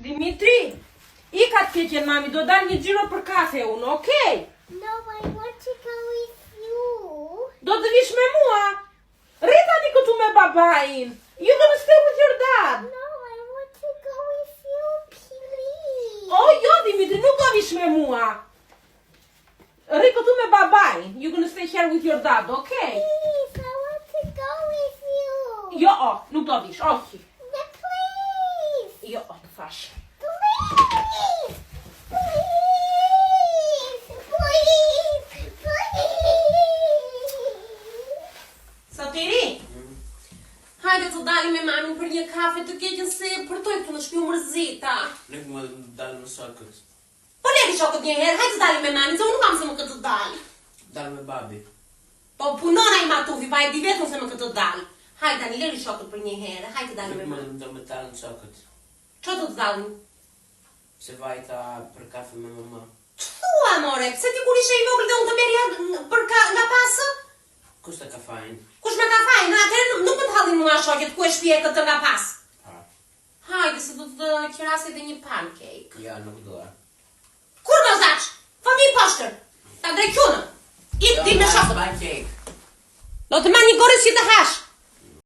Dimitri, i ka të keqen mami, do dal një xhiro për kafe unë, okej? No, I want to go with you. Do të vish me mua? Rrit tani këtu me babain. You gonna stay with your dad. No, I want to go with you, please. Oh, jo Dimitri, nuk do vish me mua. Rri këtu me babain. You gonna stay here with your dad, okay? Please, I want to go with you. Jo, nuk do vish, okej. No, please. Jo, të thash. Please. Please. Sotiri? Hajde të dalim me mamin për një kafe të keqen se përtoj këtu në shtëpi u mërzita. Nuk më dalë me shokët. Po leti shokët një herë, hajde të dalim me mamin, se unë nuk kam se më këtë dal. Dalë me babi. Po punona i matufi, pa e di vetëm se më këtë dal. Hajde tani leri shokët për një herë, hajde të dalim me Nuk mamin. më do me dalë në shokët. Ço do të dalim? Se vajta për kafe me mama. Thua more, pse ti kur ishe i vogël dhe unë të merja nga pasë? Kush të ka fajnë? Kush me ka fajnë, atëherë nuk më të hallin mua shokjet ku e shpje këtë nga pasë. Ha. Hajde se do të qirasi dhe një pancake. Ja, nuk doa. Kur do zaç? Fëmi i poshtër. Ta drejt qunën. I me shokët. Pancake. Do të marr një gorës që të hash.